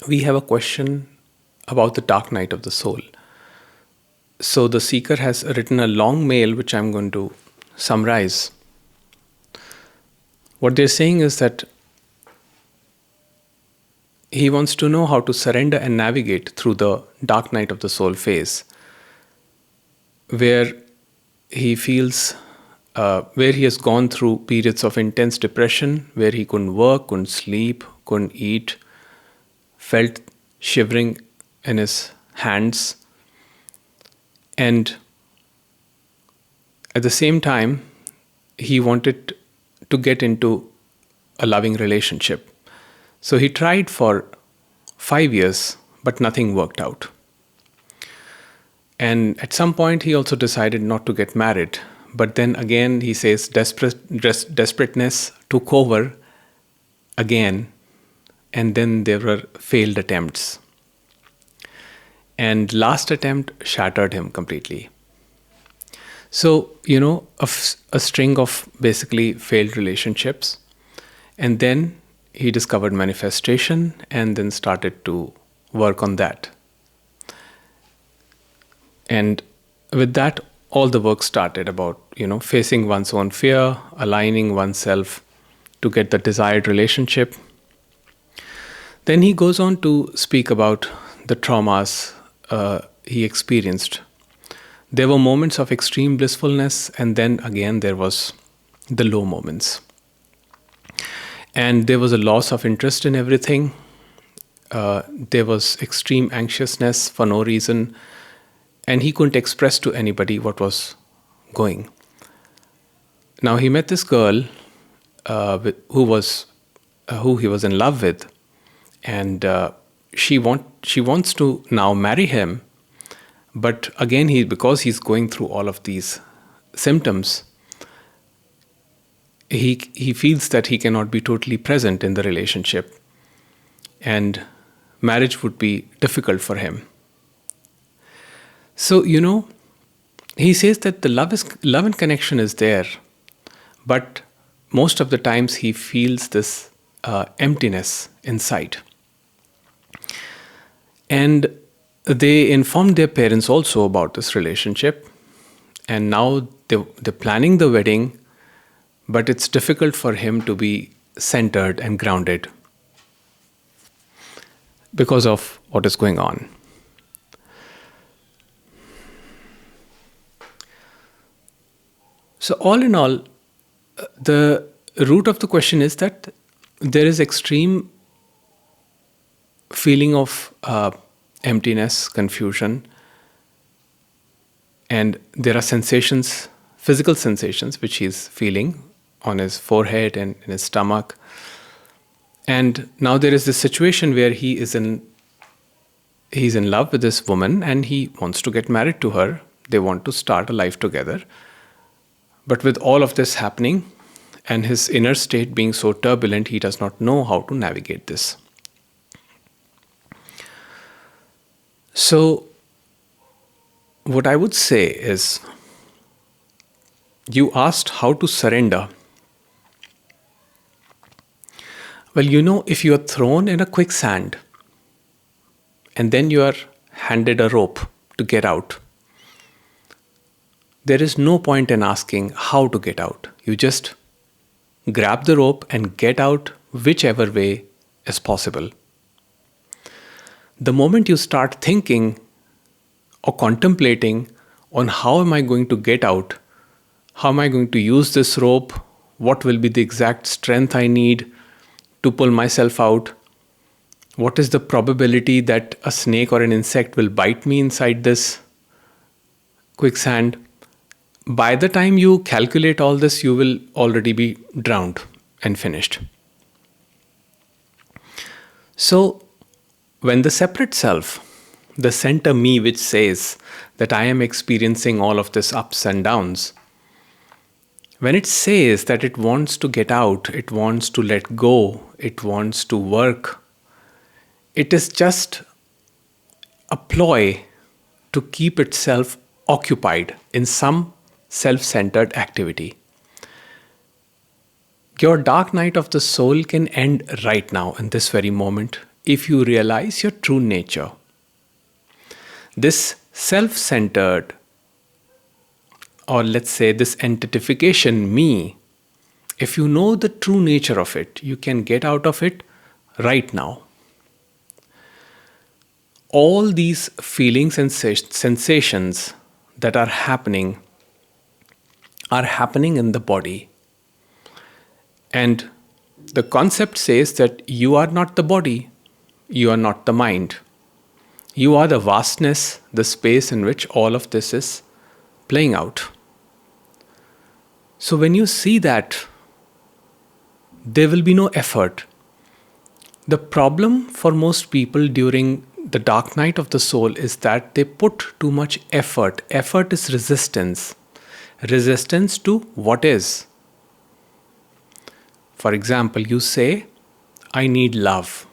we have a question about the dark night of the soul. So the seeker has written a long mail, which I'm going to summarize. What they're saying is that he wants to know how to surrender and navigate through the dark night of the soul phase, where he feels, where he has gone through periods of intense depression, where he couldn't work, couldn't sleep, couldn't eat, felt shivering in his hands. And at the same time, he wanted to get into a loving relationship. So he tried for 5 years, but nothing worked out. And at some point, he also decided not to get married. But then again, he says desperateness took over again. And then there were failed attempts. And last attempt shattered him completely. So, a string of basically failed relationships. And then he discovered manifestation and then started to work on that. And with that, all the work started about, facing one's own fear, aligning oneself to get the desired relationship. Then he goes on to speak about the traumas he experienced. There were moments of extreme blissfulness, and then again there was the low moments. And there was a loss of interest in everything. There was extreme anxiousness for no reason, and he couldn't express to anybody what was going. Now he met this girl who he was in love with, and she wants to now marry him. But again, because he's going through all of these symptoms, he feels that he cannot be totally present in the relationship, and marriage would be difficult for him. So, he says that the love and connection is there, but most of the times he feels this emptiness inside. And they informed their parents also about this relationship, and now they're planning the wedding, but it's difficult for him to be centered and grounded because of what is going on. So all in all, the root of the question is that there is extreme feeling of emptiness, confusion, and there are sensations, physical sensations, which he's feeling on his forehead and in his stomach. And now there is this situation where he's in love with this woman and he wants to get married to her. They want to start a life together. But with all of this happening and his inner state being so turbulent, he does not know how to navigate this. So, what I would say is, you asked how to surrender. Well, if you are thrown in a quicksand and then you are handed a rope to get out, there is no point in asking how to get out. You just grab the rope and get out whichever way is possible. The moment you start thinking or contemplating on how am I going to get out, how am I going to use this rope, what will be the exact strength I need to pull myself out, what is the probability that a snake or an insect will bite me inside this quicksand, by the time you calculate all this, you will already be drowned and finished. So, when the separate self, the center me which says that I am experiencing all of this ups and downs, when it says that it wants to get out, it wants to let go, it wants to work, it is just a ploy to keep itself occupied in some self-centered activity. Your dark night of the soul can end right now in this very moment if you realize your true nature. This self-centered, or let's say this entitification me, if you know the true nature of it, you can get out of it right now. All these feelings and sensations that are happening in the body. And the concept says that you are not the body, you are not the mind. You are the vastness, the space in which all of this is playing out. So when you see that, there will be no effort. The problem for most people during the dark night of the soul is that they put too much effort. Effort is resistance. Resistance to what is. For example, you say, I need love.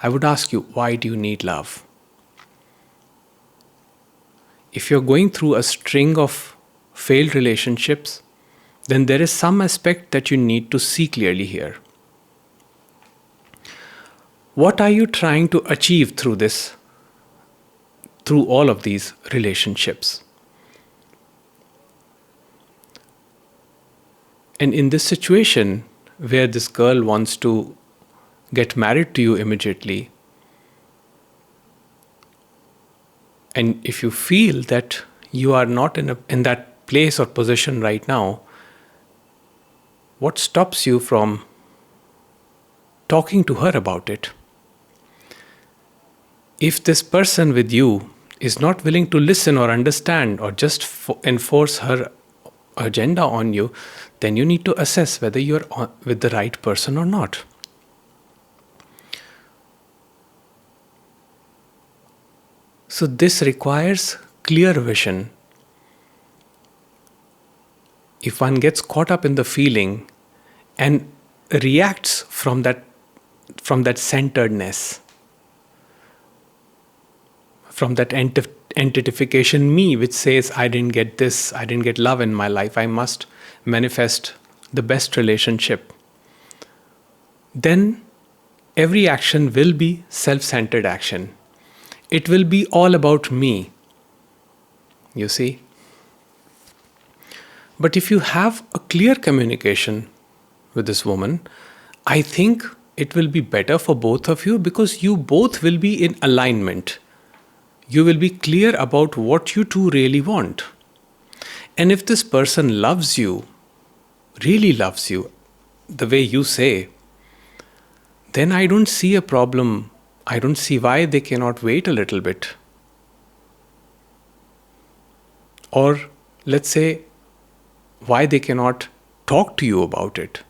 I would ask you, why do you need love? If you're going through a string of failed relationships, then there is some aspect that you need to see clearly here. What are you trying to achieve through this, through all of these relationships? And in this situation, where this girl wants to get married to you immediately, and if you feel that you are not in that place or position right now, what stops you from talking to her about it? If this person with you is not willing to listen or understand or just enforce her agenda on you, then you need to assess whether you're with the right person or not. So this requires clear vision. If one gets caught up in the feeling and reacts from that centeredness, from that entitification me, which says, I didn't get this, I didn't get love in my life, I must manifest the best relationship, then every action will be self-centered action. It will be all about me, you see. But if you have a clear communication with this woman, I think it will be better for both of you, because you both will be in alignment. You will be clear about what you two really want. And if this person loves you, really loves you, the way you say, then I don't see a problem. I don't see why they cannot wait a little bit. Or let's say, why they cannot talk to you about it.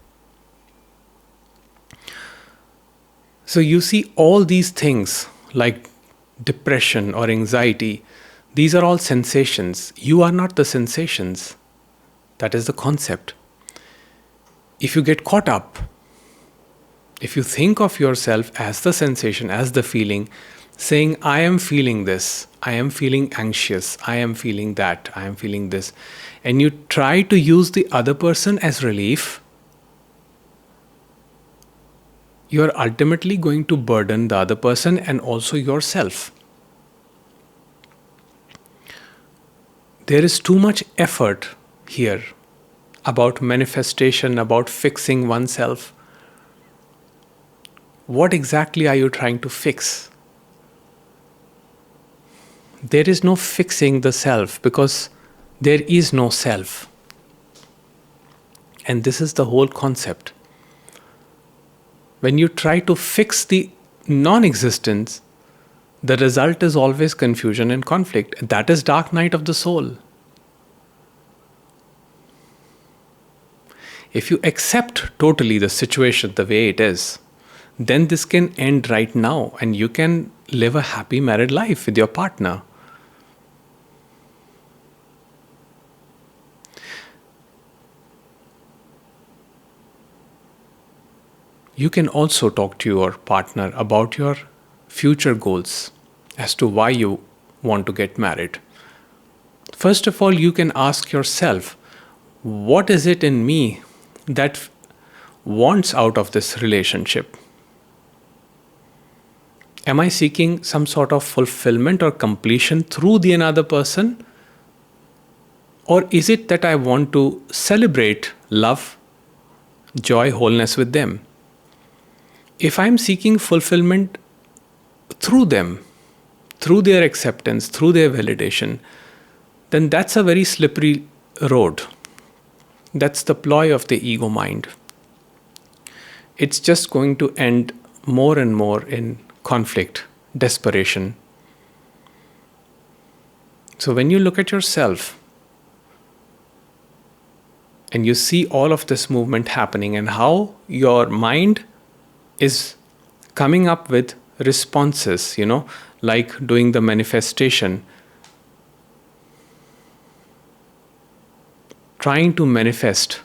So you see, all these things like depression or anxiety, these are all sensations. You are not the sensations. That is the concept. If you get caught up, if you think of yourself as the sensation, as the feeling, saying, I am feeling this, I am feeling anxious, I am feeling that, I am feeling this, and you try to use the other person as relief, you are ultimately going to burden the other person and also yourself. There is too much effort here about manifestation, about fixing oneself. What exactly are you trying to fix? There is no fixing the self, because there is no self. And this is the whole concept. When you try to fix the non-existence, the result is always confusion and conflict. That is dark night of the soul. If you accept totally the situation the way it is, then this can end right now and you can live a happy married life with your partner. You can also talk to your partner about your future goals as to why you want to get married. First of all, you can ask yourself, what is it in me that wants out of this relationship? Am I seeking some sort of fulfillment or completion through the another person? Or is it that I want to celebrate love, joy, wholeness with them? If I'm seeking fulfillment through them, through their acceptance, through their validation, then that's a very slippery road. That's the ploy of the ego mind. It's just going to end more and more in conflict, desperation. So when you look at yourself and you see all of this movement happening and how your mind is coming up with responses, like doing the manifestation, trying to manifest.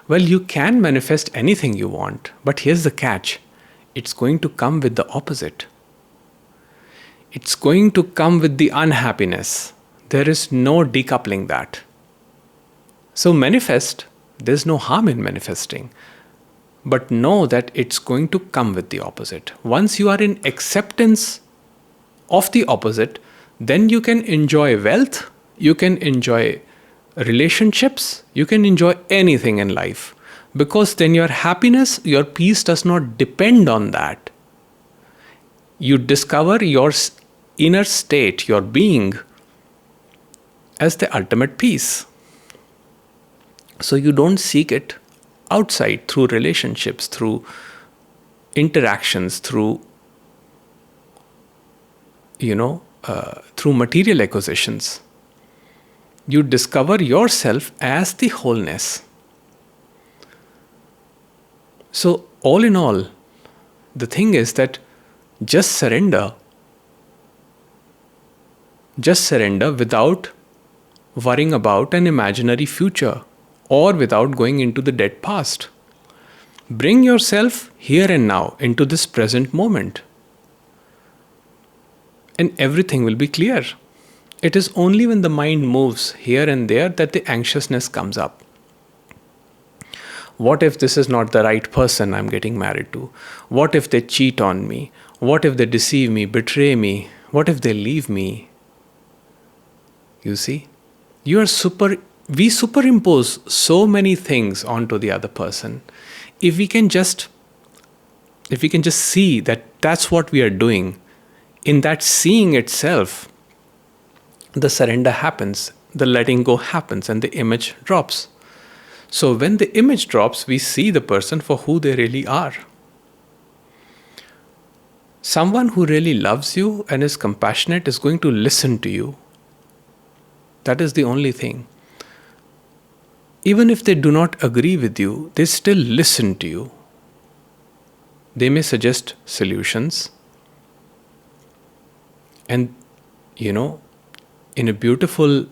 Well, you can manifest anything you want, but here's the catch. It's going to come with the opposite. It's going to come with the unhappiness. There is no decoupling that. So manifest, there's no harm in manifesting. But know that it's going to come with the opposite. Once you are in acceptance of the opposite, then you can enjoy wealth, you can enjoy relationships, you can enjoy anything in life. Because then your happiness, your peace does not depend on that. You discover your inner state, your being, as the ultimate peace. So you don't seek it outside through relationships, through interactions, through material acquisitions. You discover yourself as the wholeness. So all in all, the thing is that just surrender. Just surrender without worrying about an imaginary future or without going into the dead past. Bring yourself here and now into this present moment. And everything will be clear. It is only when the mind moves here and there that the anxiousness comes up. What if this is not the right person I'm getting married to? What if they cheat on me? What if they deceive me, betray me? What if they leave me? You see, we superimpose so many things onto the other person. If we can just see that that's what we are doing, in that seeing itself, the surrender happens, the letting go happens, and the image drops. So when the image drops, we see the person for who they really are. Someone who really loves you and is compassionate is going to listen to you. That is the only thing. Even if they do not agree with you, they still listen to you. They may suggest solutions. And, in a beautiful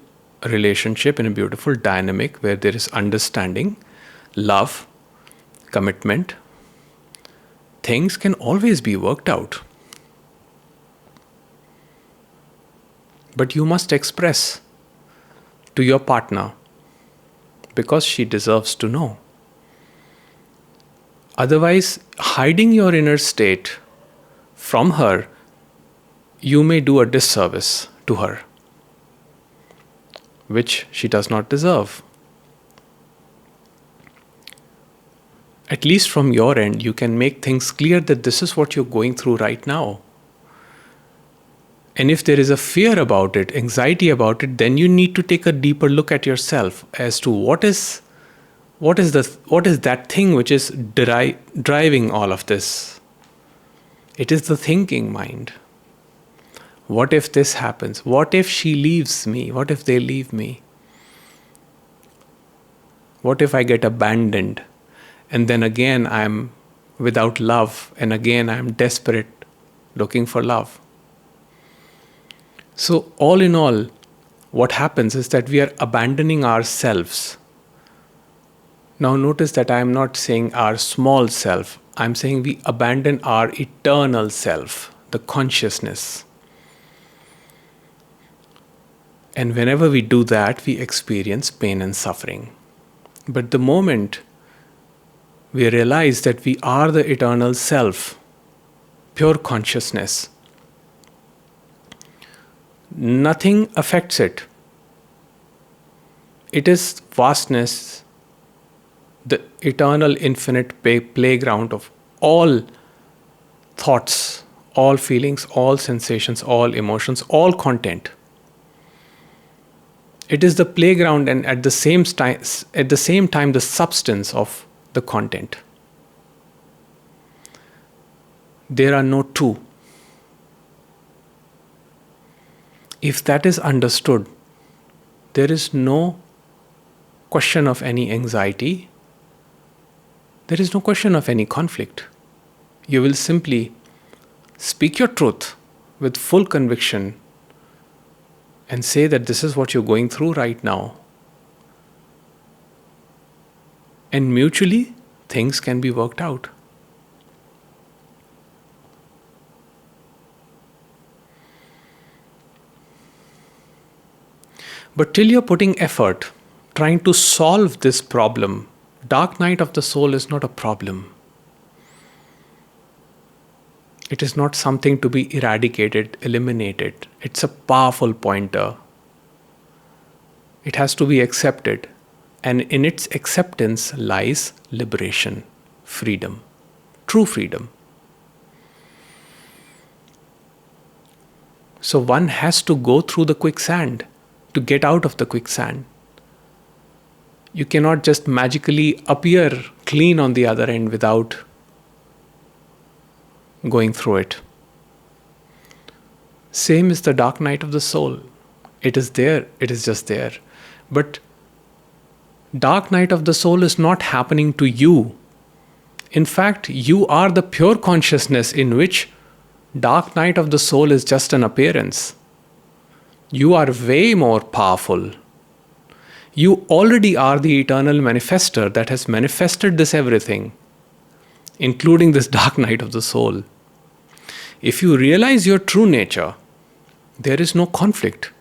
relationship, in a beautiful dynamic where there is understanding, love, commitment, things can always be worked out. But you must express to your partner because she deserves to know. Otherwise, hiding your inner state from her, you may do a disservice to her, which she does not deserve. At least from your end, you can make things clear that this is what you're going through right now. And if there is a fear about it, anxiety about it, then you need to take a deeper look at yourself as to what is that thing which is driving all of this. It is the thinking mind. What if this happens? What if she leaves me? What if they leave me? What if I get abandoned? And then again I'm without love, and again I'm desperate, looking for love. So all in all, what happens is that we are abandoning ourselves. Now notice that I am not saying our small self. I'm saying we abandon our eternal self, the consciousness. And whenever we do that, we experience pain and suffering. But the moment we realize that we are the eternal self, pure consciousness, Nothing affects it. It is vastness, the eternal infinite playground of all thoughts, all feelings, all sensations, all emotions, all content. It is the playground and at the same time the substance of the content. There are no two. If that is understood, there is no question of any anxiety. There is no question of any conflict. You will simply speak your truth with full conviction and say that this is what you're going through right now. And mutually, things can be worked out. But till you're putting effort trying to solve this problem, dark night of the soul is not a problem. It is not something to be eradicated, eliminated. It's a powerful pointer. It has to be accepted. And in its acceptance lies liberation, freedom, true freedom. So one has to go through the quicksand to get out of the quicksand. You cannot just magically appear clean on the other end without going through it. Same is the dark night of the soul. It is there, it is just there. But dark night of the soul is not happening to you. In fact, you are the pure consciousness in which dark night of the soul is just an appearance. You are way more powerful. You already are the eternal manifester that has manifested this everything, including this dark night of the soul. If you realize your true nature, there is no conflict.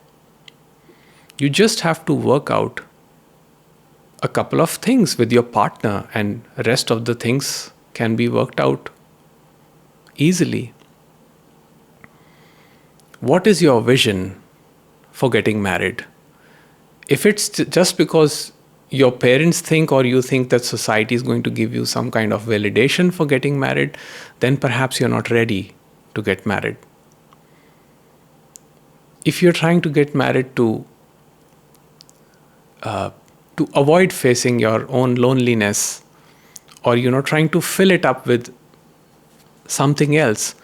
You just have to work out a couple of things with your partner, and the rest of the things can be worked out easily. What is your vision for getting married? If it's just because your parents think or you think that society is going to give you some kind of validation for getting married, then perhaps you're not ready to get married. If you're trying to get married to avoid facing your own loneliness, or trying to fill it up with something else,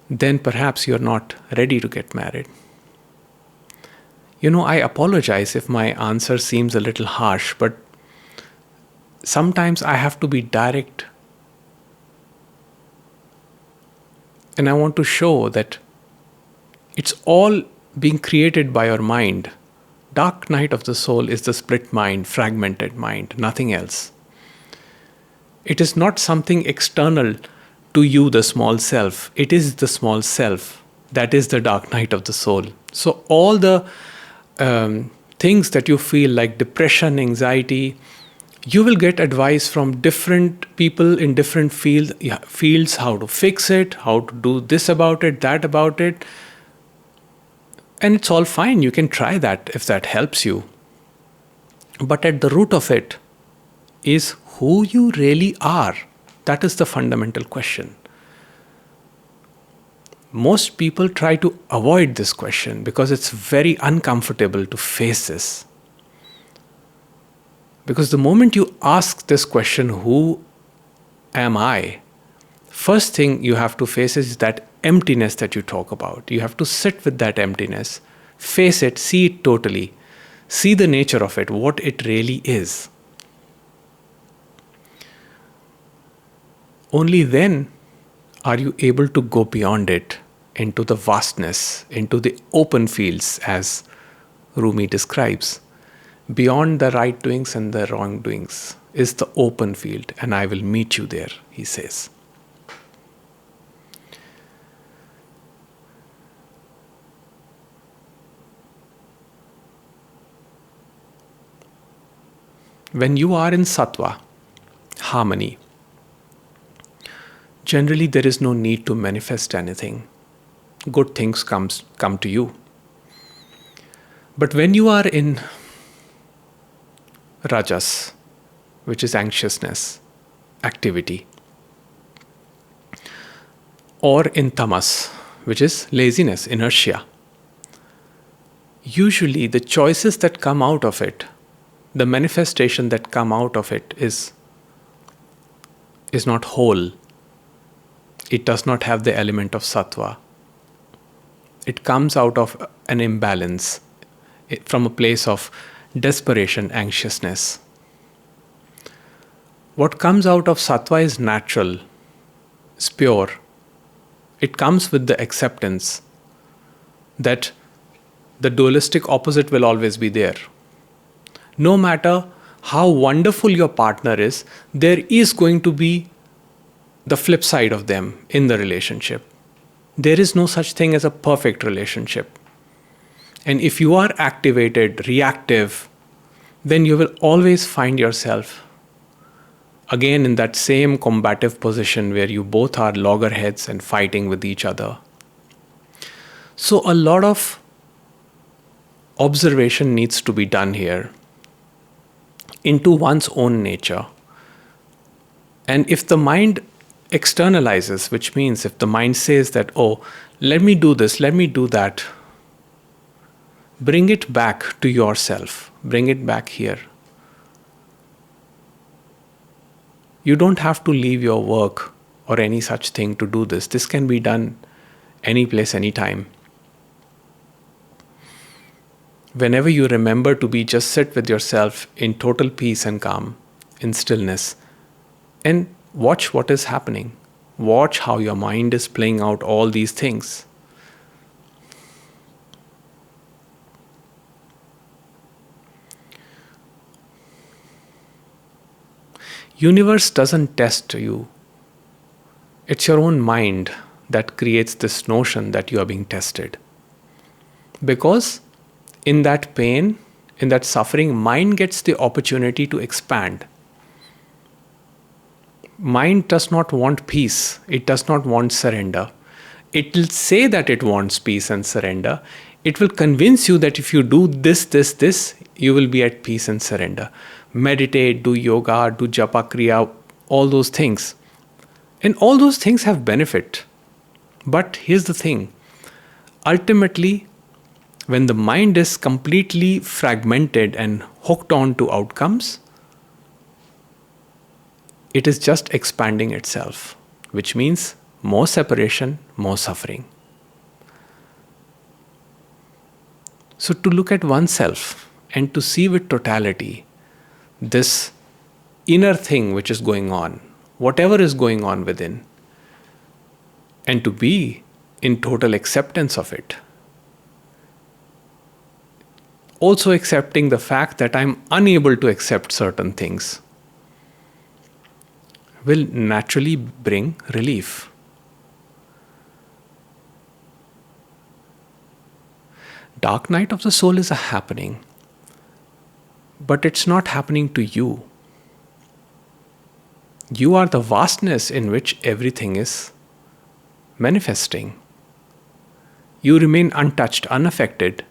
then perhaps you're not ready to get married. I apologize if my answer seems a little harsh, but sometimes I have to be direct. And I want to show that it's all being created by your mind. Dark night of the soul is the split mind, fragmented mind, nothing else. It is not something external to you, the small self. It is the small self. That is the dark night of the soul. So all the things that you feel like depression, anxiety, you will get advice from different people in different fields, how to fix it, how to do this about it, that about it. And it's all fine. You can try that if that helps you. But at the root of it is who you really are. That is the fundamental question. Most people try to avoid this question because it's very uncomfortable to face this. Because the moment you ask this question, who am I? First thing you have to face is that emptiness that you talk about. You have to sit with that emptiness, face it, see it totally, see the nature of it, what it really is. Only then are you able to go beyond it into the vastness, into the open fields, as Rumi describes. Beyond the right doings and the wrong doings is the open field, and I will meet you there, he says. When you are in sattva, harmony, generally there is no need to manifest anything. Good things come to you. But when you are in rajas, which is anxiousness, activity, or in tamas, which is laziness, inertia, usually the choices that come out of it, the manifestation that come out of it is not whole. It does not have the element of sattva. It comes out of an imbalance, from a place of desperation, anxiousness. What comes out of sattva is natural, it's pure. It comes with the acceptance that the dualistic opposite will always be there. No matter how wonderful your partner is, there is going to be the flip side of them in the relationship. There is no such thing as a perfect relationship. And if you are activated, reactive, then you will always find yourself again in that same combative position where you both are loggerheads and fighting with each other. So a lot of observation needs to be done here into one's own nature. And if the mind externalizes, which means if the mind says that, oh, let me do this, let me do that, bring it back to yourself, bring it back here. You don't have to leave your work or any such thing to do this. This can be done any place, anytime. Whenever you remember to be, just sit with yourself in total peace and calm, in stillness, and watch what is happening. Watch how your mind is playing out all these things. Universe doesn't test you. It's your own mind that creates this notion that you are being tested. Because in that pain, in that suffering, mind gets the opportunity to expand. Mind does not want peace. It does not want surrender. It will say that it wants peace and surrender. It will convince you that if you do this, you will be at peace and surrender. Meditate, do yoga, do japa kriya, all those things. And all those things have benefit. But here's the thing. Ultimately, when the mind is completely fragmented and hooked on to outcomes, it is just expanding itself, which means more separation, more suffering. So to look at oneself and to see with totality this inner thing which is going on, whatever is going on within, and to be in total acceptance of it. Also accepting the fact that I'm unable to accept certain things will naturally bring relief. Dark night of the soul is a happening, but it's not happening to you. You are the vastness in which everything is manifesting. You remain untouched, unaffected.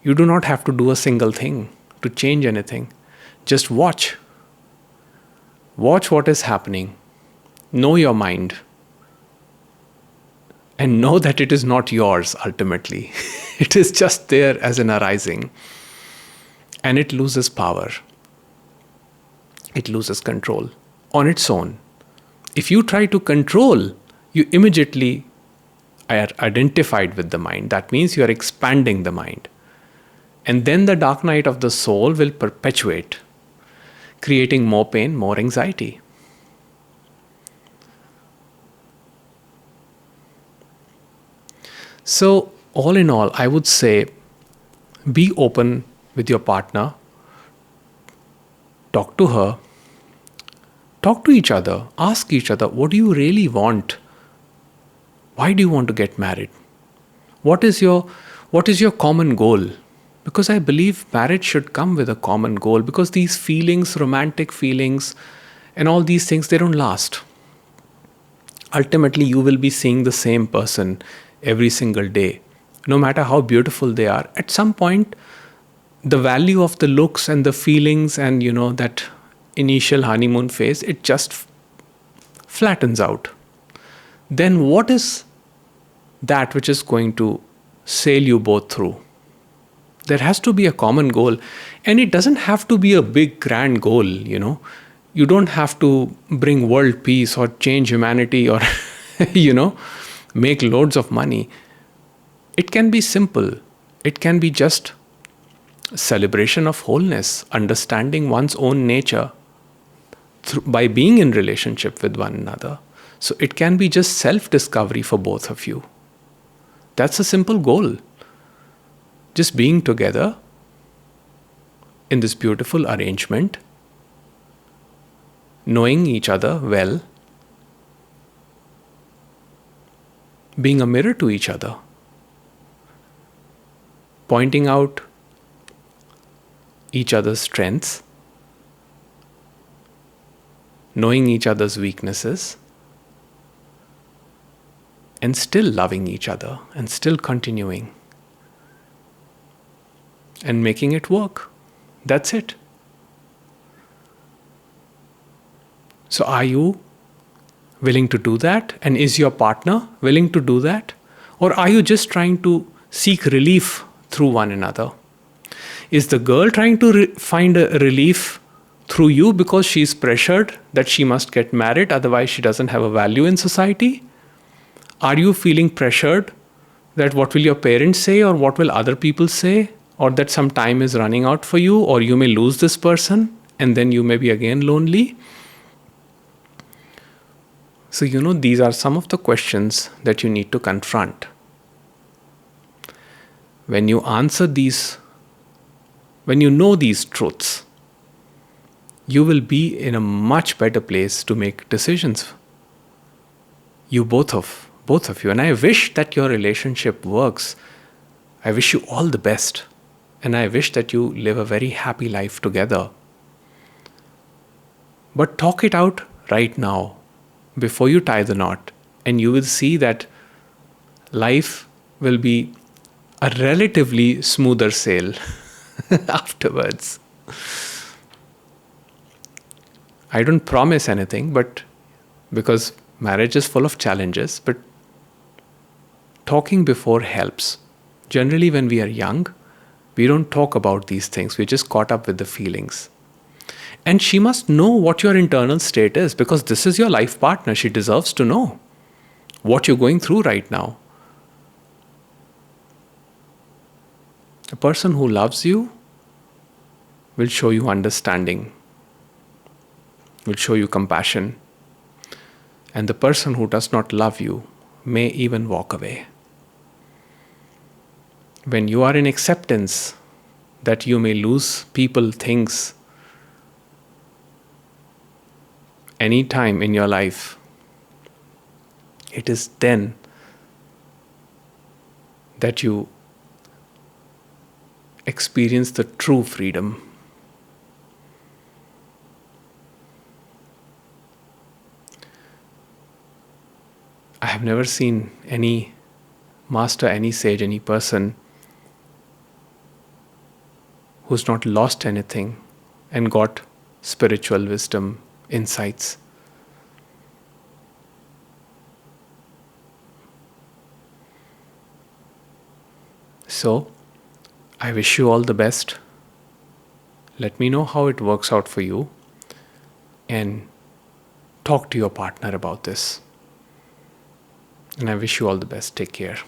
You do not have to do a single thing to change anything. Just watch. Watch what is happening. Know your mind. And know that it is not yours ultimately. It is just there as an arising. And it loses power. It loses control on its own. If you try to control, you immediately are identified with the mind. That means you are expanding the mind. And then the dark night of the soul will perpetuate, creating more pain, more anxiety. So, all in all, I would say be open with your partner. Talk to her. Talk to each other. Ask each other, what do you really want? Why do you want to get married? What is your common goal? Because I believe marriage should come with a common goal, because these feelings, romantic feelings, and all these things, they don't last. Ultimately, you will be seeing the same person every single day. no matter how beautiful they are, at some point, the value of the looks and the feelings and, that initial honeymoon phase, it just flattens out. Then what is that which is going to sail you both through? There has to be a common goal. And it doesn't have to be a big, grand goal, You don't have to bring world peace or change humanity or, make loads of money. It can be simple. It can be just celebration of wholeness, understanding one's own nature by being in relationship with one another. So it can be just self-discovery for both of you. That's a simple goal. Just being together in this beautiful arrangement, knowing each other well, being a mirror to each other, pointing out each other's strengths, knowing each other's weaknesses, and still loving each other and still continuing and making it work. That's it. So are you willing to do that? And is your partner willing to do that? Or are you just trying to seek relief through one another? Is the girl trying to find a relief through you because she's pressured that she must get married, otherwise she doesn't have a value in society? Are you feeling pressured that what will your parents say, or what will other people say, or that some time is running out for you, or you may lose this person and then you may be again lonely? So, these are some of the questions that you need to confront. When you answer these, when you know these truths, you will be in a much better place to make decisions. Both of you. And I wish that your relationship works. I wish you all the best. And I wish that you live a very happy life together. But talk it out right now, before you tie the knot, and you will see that life will be a relatively smoother sail afterwards. I don't promise anything, but because marriage is full of challenges, but talking before helps. Generally, when we are young, we don't talk about these things. We're just caught up with the feelings. And she must know what your internal state is, because this is your life partner. She deserves to know what you're going through right now. A person who loves you will show you understanding, will show you compassion. And the person who does not love you may even walk away. When you are in acceptance that you may lose people, things, any time in your life, it is then that you experience the true freedom. I have never seen any master, any sage, any person who's not lost anything and got spiritual wisdom, insights. So, I wish you all the best. Let me know how it works out for you, and talk to your partner about this. And I wish you all the best. Take care.